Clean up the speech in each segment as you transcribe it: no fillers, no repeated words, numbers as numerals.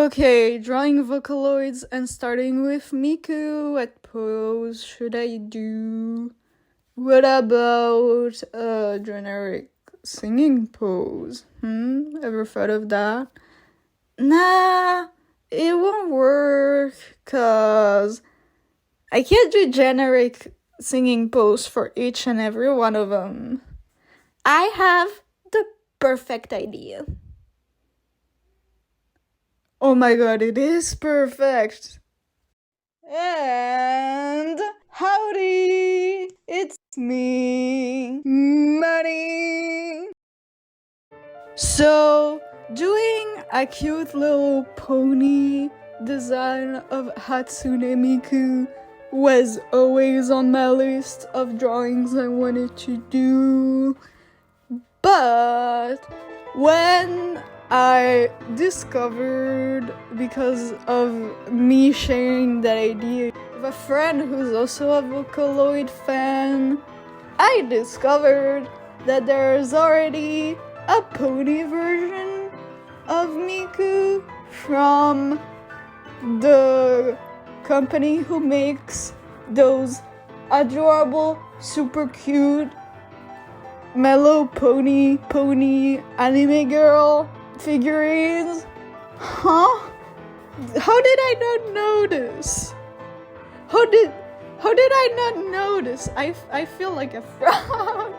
Okay, drawing Vocaloids and starting with Miku. What pose should I do? What about a generic singing pose? Ever thought of that? Nah, it won't work, cause I can't do generic singing pose for each and every one of them. I have the perfect idea. Oh my god, it is perfect! And howdy! It's me, Manny! So, doing a cute little pony design of Hatsune Miku was always on my list of drawings I wanted to do. But when I discovered, because of me sharing that idea with a friend who's also a Vocaloid fan, I discovered that there's already a pony version of Miku from the company who makes those adorable, super cute mellow pony anime girl figurines. Huh? How did I not notice? How did I not notice? I feel like a fraud.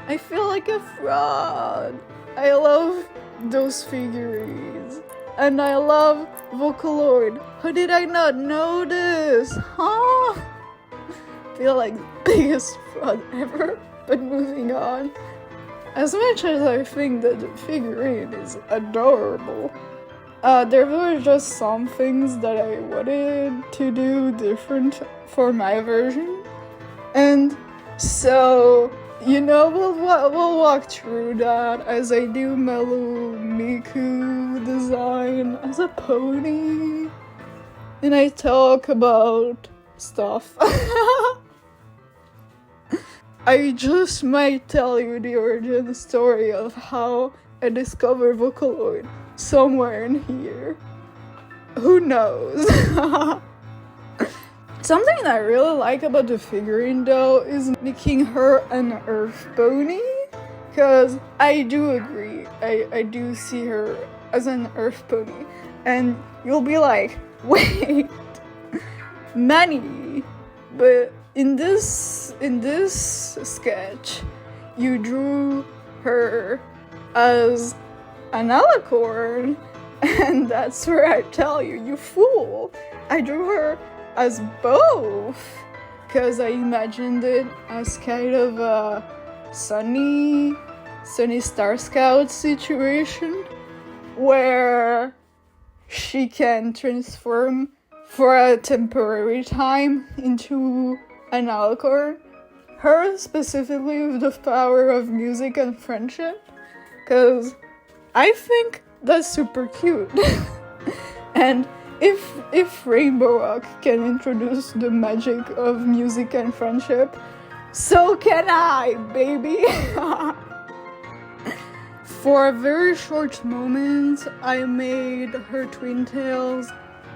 I feel like a fraud. I love those figurines. And I love Vocaloid. How did I not notice? Huh? I feel like the biggest fraud ever. But moving on. As much as I think that the figurine is adorable, there were just some things that I wanted to do different for my version. And so, we'll walk through that as I do Mellow Miku design as a pony. And I talk about stuff. I just might tell you the origin story of how I discovered Vocaloid somewhere in here. Who knows? Something I really like about the figurine though is making her an earth pony. Cause I do agree, I do see her as an earth pony. And you'll be like, wait, Manny, but in this sketch, you drew her as an alicorn, and that's where I tell you, you fool! I drew her as both, because I imagined it as kind of a sunny Star Scout situation, where she can transform for a temporary time into an alicorn, her specifically with the power of music and friendship, because I think that's super cute. And if Rainbow Rock can introduce the magic of music and friendship, so can I, baby! For a very short moment, I made her twin tails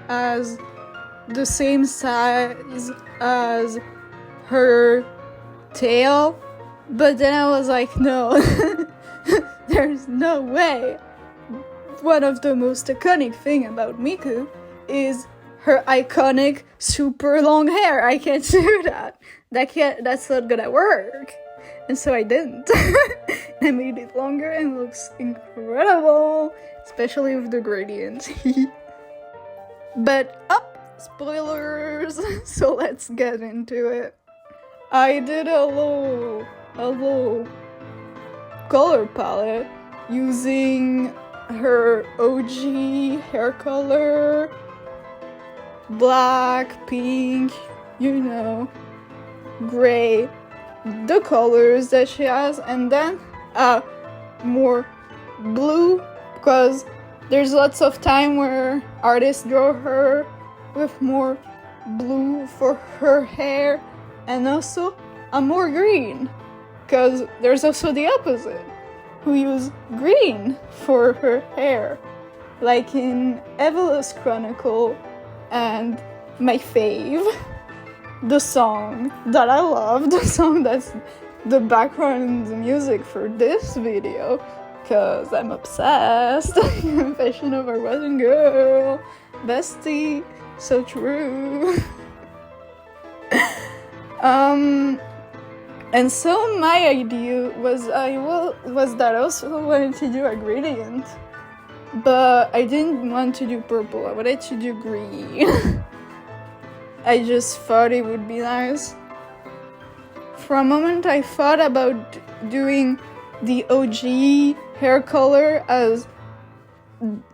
as the same size as her tail, but then I was like, no, there's no way. One of the most iconic thing about Miku is her iconic super long hair. I can't do that. That's not gonna work. And so I didn't. I made it longer and it looks incredible, especially with the gradient. But spoilers, so let's get into it. I did a little color palette using her OG hair color, black, pink, gray, the colors that she has, and then more blue, because there's lots of time where artists draw her with more blue for her hair, and also a more green, because there's also the opposite, who use green for her hair. like in Evelyn's Chronicle and my fave, the song that I love, the song that's the background music for this video, because I'm obsessed. Fashion over Russian girl, bestie, so true. And so my idea was that I also wanted to do a gradient, but I didn't want to do purple. I wanted to do green. I just thought it would be nice. For a moment, I thought about doing the OG hair color as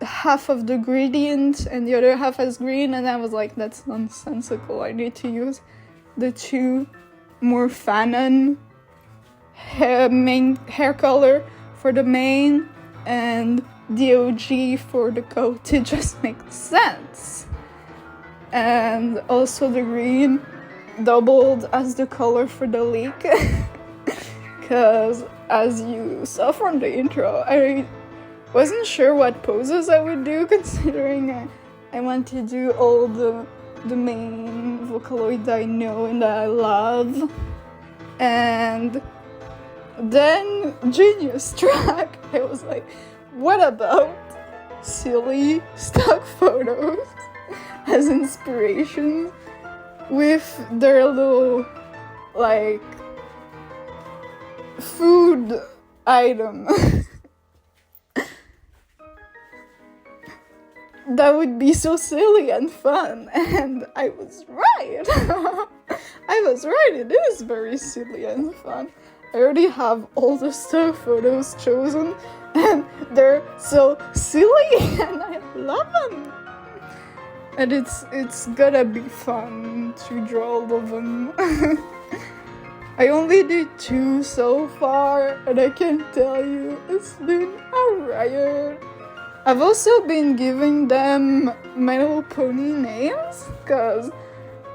half of the gradient and the other half as green, and I was like, that's nonsensical. I need to use the two more canon main hair color for the main and the OG for the coat. It just makes sense. And also the green doubled as the color for the leak, because as you saw from the intro, I wasn't sure what poses I would do, considering I want to do all the main Vocaloid that I know and that I love. And then genius struck. I was like, what about silly stock photos as inspiration with their little like food item? That would be so silly and fun, and I was right. I was right, it is very silly and fun. I already have all the stock photos chosen, and they're so silly, and I love them. And it's gonna be fun to draw all of them. I only did 2 so far, and I can tell you, it's been a riot. I've also been giving them My Little Pony names, because,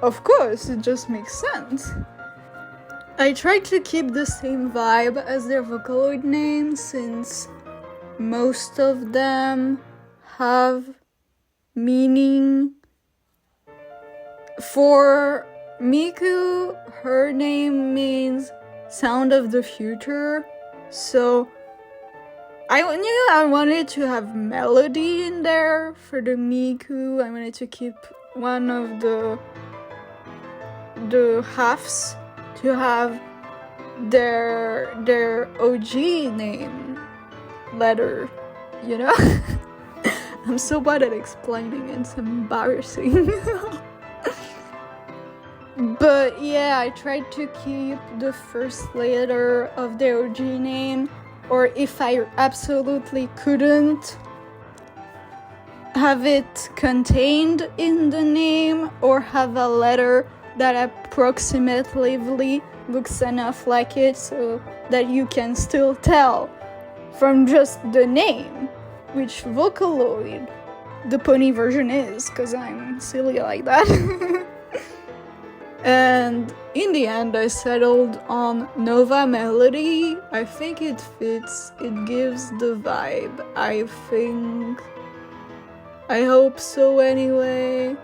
of course, it just makes sense. I tried to keep the same vibe as their Vocaloid names, since most of them have meaning. For Miku, her name means sound of the future, so I knew I wanted to have melody in there for the Miku. I wanted to keep one of the halves to have their OG name letter, you know? I'm so bad at explaining, it's embarrassing. But yeah, I tried to keep the first letter of the OG name, or if I absolutely couldn't, have it contained in the name, or have a letter that approximately looks enough like it so that you can still tell from just the name which Vocaloid the pony version is, because I'm silly like that. And in the end, I settled on Nova Melody. I think it fits, it gives the vibe, I think. I hope so anyway.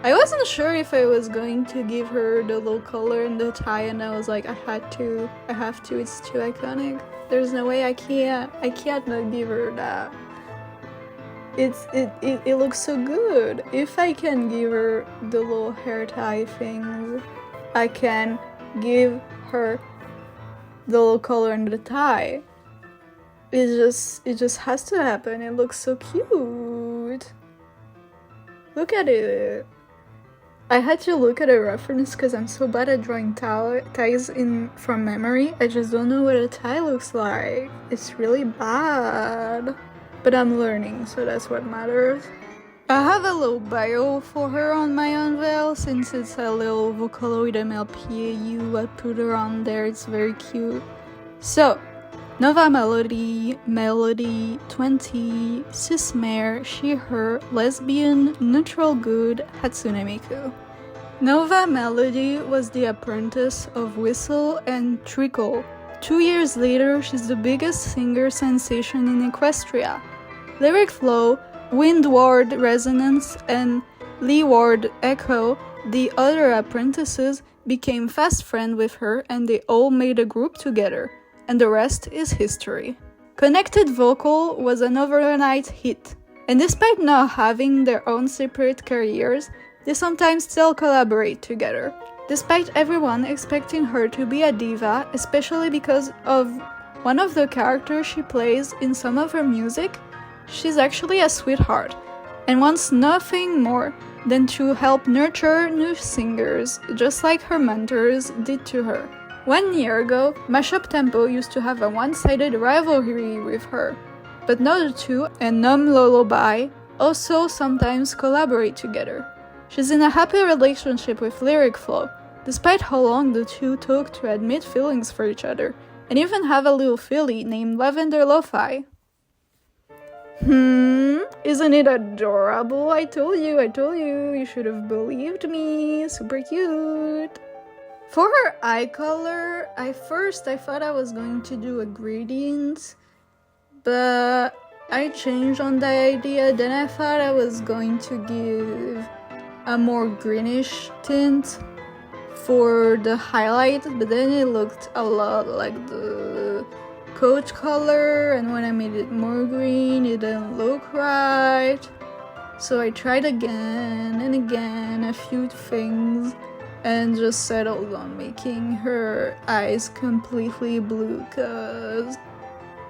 I wasn't sure if I was going to give her the little color in the tie, and I was like, I have to, it's too iconic. There's no way I can't not give her that. It looks so good. If I can give her the little hair tie things, I can give her the little color in the tie. It just has to happen. It looks so cute. Look at it. I had to look at a reference because I'm so bad at drawing ties from memory. I just don't know what a tie looks like. It's really bad. But I'm learning, so that's what matters. I have a little bio for her on my unveil, since it's a little Vocaloid MLP AU. I put her on there, it's very cute. So, Nova Melody, 20, cis mare, she, her, lesbian, neutral good, Hatsune Miku. Nova Melody was the apprentice of Whistle and Trickle. 2 years later, she's the biggest singer sensation in Equestria. lyric flow, windward resonance, and leeward echo, the other apprentices became fast friends with her and they all made a group together, and the rest is history. Connected Vocal was an overnight hit, and despite not having their own separate careers, they sometimes still collaborate together. Despite everyone expecting her to be a diva, especially because of one of the characters she plays in some of her music, she's actually a sweetheart, and wants nothing more than to help nurture new singers, just like her mentors did to her. 1 year ago, Mashup Tempo used to have a one-sided rivalry with her, but now the two and Numb Lullaby also sometimes collaborate together. She's in a happy relationship with Lyric Flow, despite how long the two took to admit feelings for each other, and even have a little filly named Lavender Lo-Fi. Isn't it adorable? I told you should have believed me. Super cute. For her eye color, I thought I was going to do a gradient, but I changed on the idea. Then I thought I was going to give a more greenish tint for the highlight, but then it looked a lot like the coach color, and when I made it more green, it didn't look right. So I tried again and again a few things and just settled on making her eyes completely blue, cause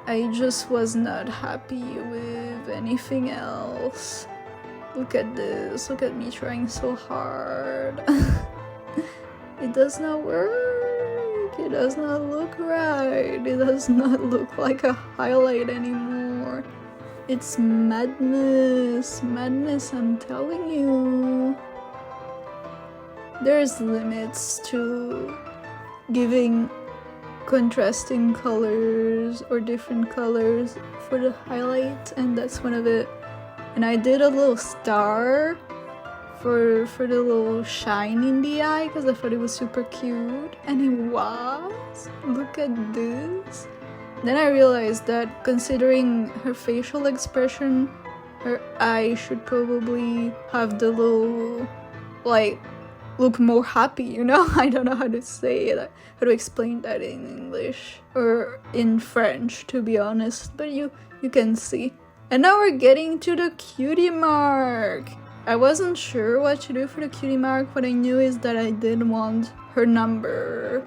I just was not happy with anything else. Look at this, look at me trying so hard. It does not work, it does not look right, it does not look like a highlight anymore. It's madness, I'm telling you. There's limits to giving contrasting colors or different colors for the highlight, and that's one of it. And I did a little star for the little shine in the eye because I thought it was super cute, and it was. Look at this. Then I realized that considering her facial expression, her eye should probably have the little, like, look more happy, you know? I don't know how to say it, how to explain that in English or in French, to be honest, but you can see. And now we're getting to the cutie mark. I wasn't sure what to do for the cutie mark. What I knew is that I did want her number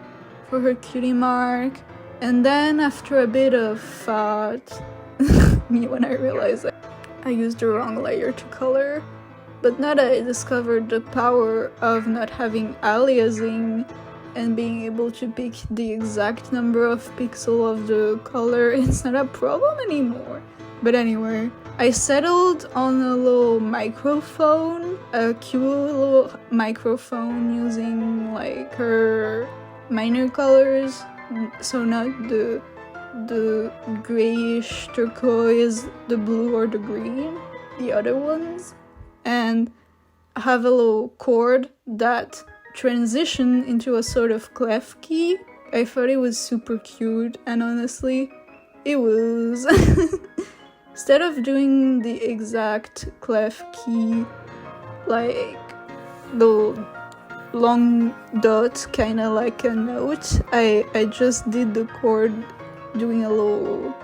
for her cutie mark. And then after a bit of thought, when I realized that I used the wrong layer to color. But now that I discovered the power of not having aliasing and being able to pick the exact number of pixels of the color, it's not a problem anymore. But anyway, I settled on a little microphone, a cute little microphone using like her minor colors, so not the grayish turquoise, the blue or the green, the other ones, and have a little chord that transitioned into a sort of clef key. I thought it was super cute, and honestly, it was. Instead of doing the exact clef key, like the long dot, kind of like a note, I just did the chord doing a little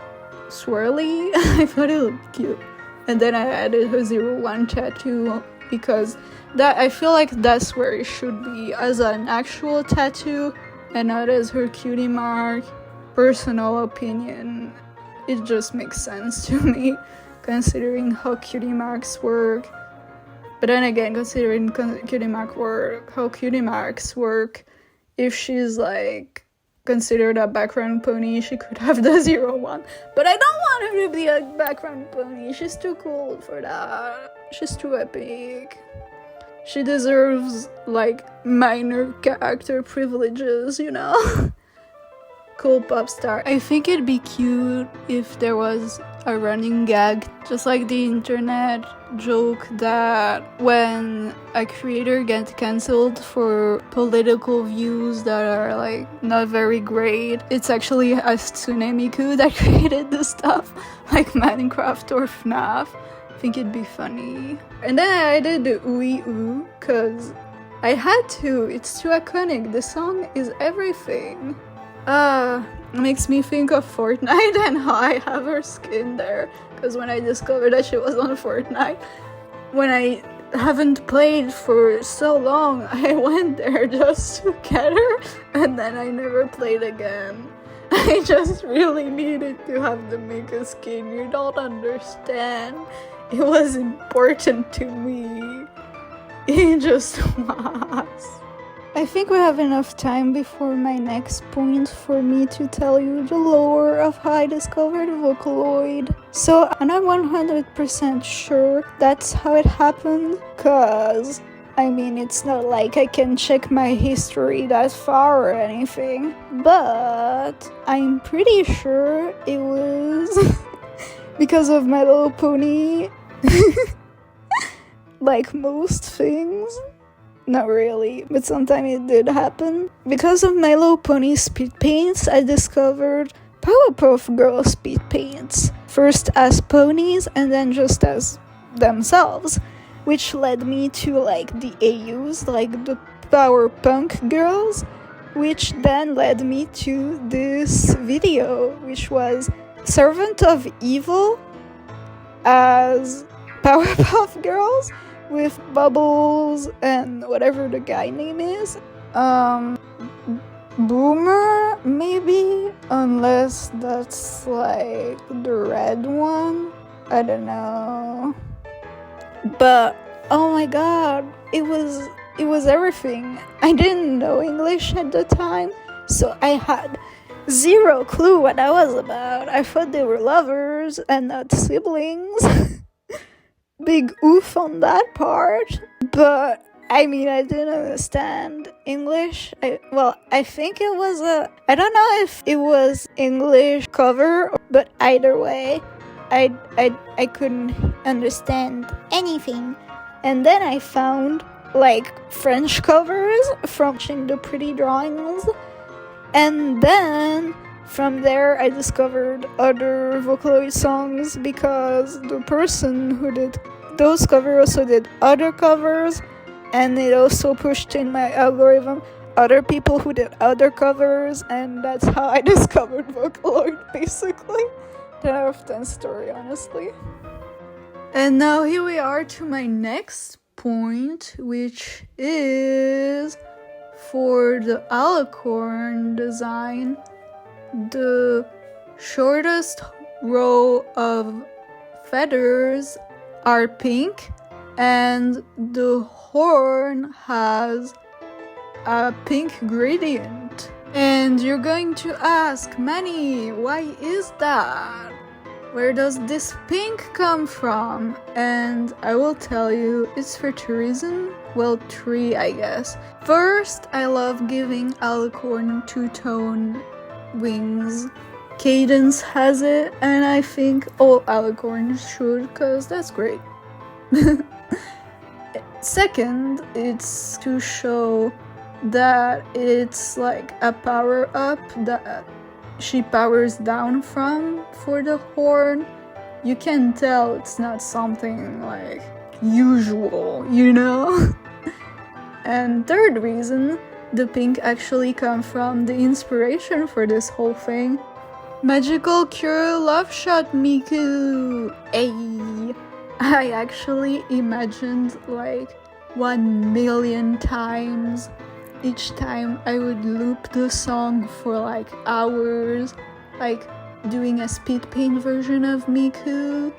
swirly. I thought it looked cute. And then I added her 01 tattoo because that I feel like that's where it should be, as an actual tattoo and not as her cutie mark. Personal opinion. It just makes sense to me, considering how cutie marks work. But then again, considering how cutie marks work, if she's like considered a background pony, she could have the 01. But I don't want her to be a background pony. She's too cool for that. She's too epic. She deserves like minor character privileges, you know? Cool pop star. I think it'd be cute if there was a running gag, just like the internet joke that when a creator gets cancelled for political views that are like not very great, it's actually Hatsune Miku that created the stuff, like Minecraft or FNAF. I think it'd be funny. And then I added the ooey cause I had to. It's too iconic. The song is everything. It makes me think of Fortnite and how I have her skin there. Because when I discovered that she was on Fortnite, when I haven't played for so long, I went there just to get her, and then I never played again. I just really needed to have the Miku skin. You don't understand. It was important to me. It just was. I think we have enough time before my next point for me to tell you the lore of how I discovered Vocaloid. So I'm not 100% sure that's how it happened, cause I mean it's not like I can check my history that far or anything, but I'm pretty sure it was because of My Little Pony. Like most things. Not really, but sometimes it did happen. Because of My Little Pony speed paints, I discovered Powerpuff Girls speed paints. First as ponies and then just as themselves, which led me to like the AUs, like the Power Punk Girls, which then led me to this video, which was Servant of Evil as Powerpuff Girls, with Bubbles and whatever the guy name is. Boomer, maybe? Unless that's like the red one. I don't know. But, oh my god, it was everything. I didn't know English at the time, so I had zero clue what that was about. I thought they were lovers and not siblings. Big oof on that part, but I mean I didn't understand English. I think it was I don't know if it was English cover, but either way I couldn't understand anything. And then I found like French covers from the pretty drawings, and then from there I discovered other Vocaloid songs because the person who did those covers also did other covers, and it also pushed in my algorithm other people who did other covers, and that's how I discovered Vocaloid, basically. 10 out of 10 story, honestly. And now here we are to my next point, which is for the alicorn design. The shortest row of feathers are pink, and the horn has a pink gradient. And you're going to ask, Manny, why is that? Where does this pink come from? And I will tell you, it's for two reasons. Well, three, I guess. First, I love giving alicorn two-tone wings. Cadence has it, and I think all alicorns should, cause that's great. Second, it's to show that it's like a power up that she powers down from for the horn. You can tell it's not something like usual, you know? And third reason, the pink actually comes from the inspiration for this whole thing. Magical Cure Love Shot Miku! Ayy! I actually imagined like 1,000,000 times. Each time I would loop the song for like hours, like doing a speed paint version of Miku.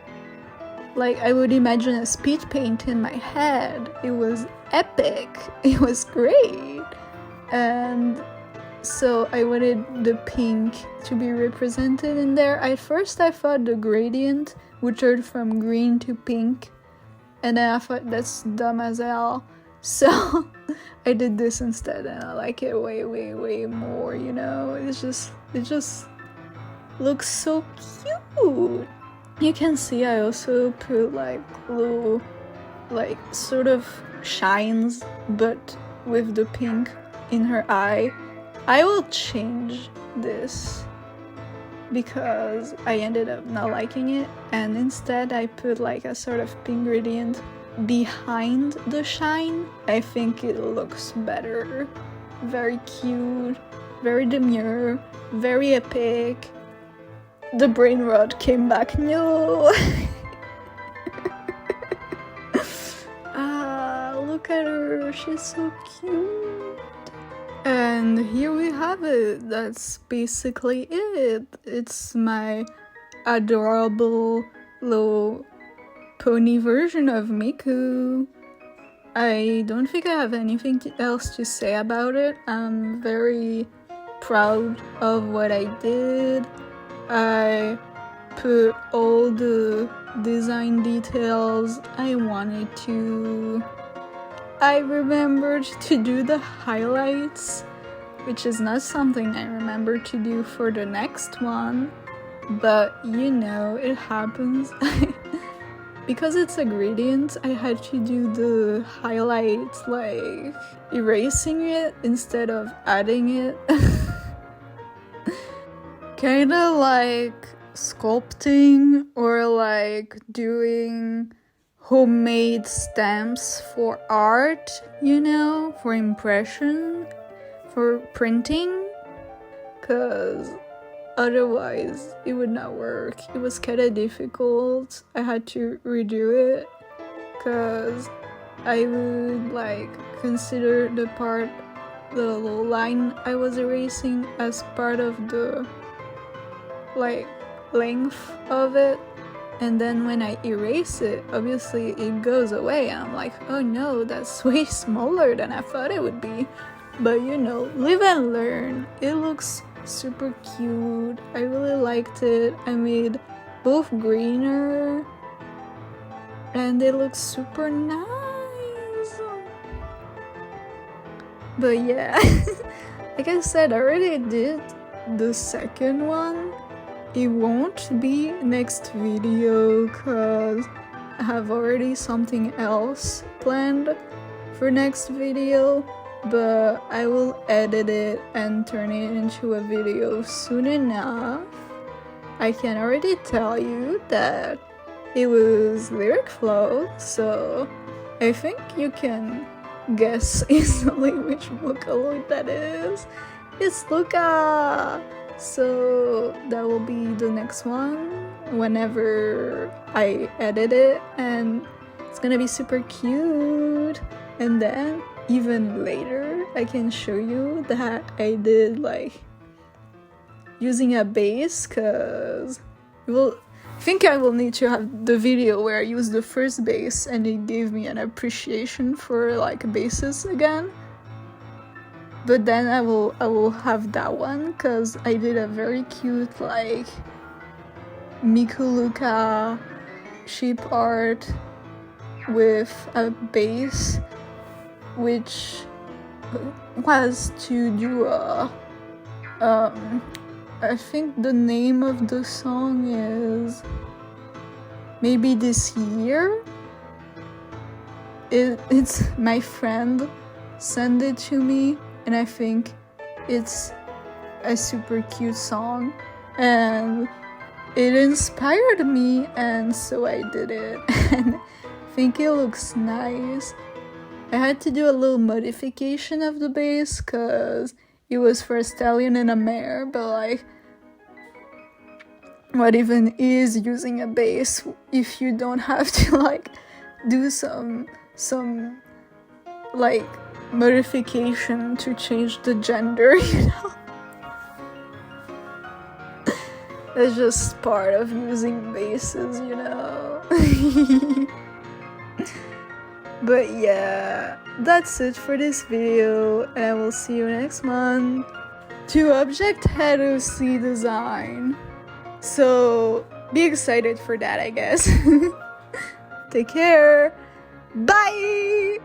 Like I would imagine a speed paint in my head. It was epic. It was great. And so I wanted the pink to be represented in there. At first I thought the gradient would turn from green to pink, and then I thought that's dumb as hell. So I did this instead, and I like it way, way, way more, you know? It just looks so cute. You can see I also put like little, like sort of shines, but with the pink in her eye. I will change this because I ended up not liking it, and instead I put like a sort of pink gradient behind the shine. I think it looks better. Very cute, very demure, very epic. The brain rot came back. No! Look at her, she's so cute. And here we have it. That's basically it. It's my adorable little pony version of Miku. I don't think I have anything else to say about it. I'm very proud of what I did. I put all the design details I wanted to. I remembered to do the highlights, which is not something I remember to do for the next one, but you know, it happens. Because it's a gradient, I had to do the highlights like erasing it instead of adding it. Kinda like sculpting or like doing homemade stamps for art, you know, for impression, for printing, cause otherwise it would not work. It was kinda difficult. I had to redo it cause I would like consider the little line I was erasing as part of the like length of it. And then when I erase it, obviously it goes away and I'm like, oh no, that's way smaller than I thought it would be. But you know, live and learn. It looks super cute. I really liked it. I made both greener and they look super nice. But yeah, like I said, I already did the second one. It won't be next video cause I have already something else planned for next video, but I will edit it and turn it into a video soon enough. I can already tell you that it was lyric flow, so I think you can guess easily which Vocaloid that is. It's Luca! So that will be the next one whenever I edit it, and it's gonna be super cute. And then even later I can show you that I did like using a bass, cause I think I will need to have the video where I used the first bass and it gave me an appreciation for like basses again. But then I will have that one because I did a very cute like Miku Luca sheep art with a bass, which was to do a I think the name of the song is Maybe This Year. It's my friend sent it to me. And I think it's a super cute song and it inspired me, and so I did it. And I think it looks nice. I had to do a little modification of the bass because it was for a stallion and a mare, but like, what even is using a bass if you don't have to like do some like modification to change the gender, you know? That's just part of using basses, you know? But yeah, that's it for this video, and I will see you next month to Object Header C design. So be excited for that, I guess. Take care. Bye!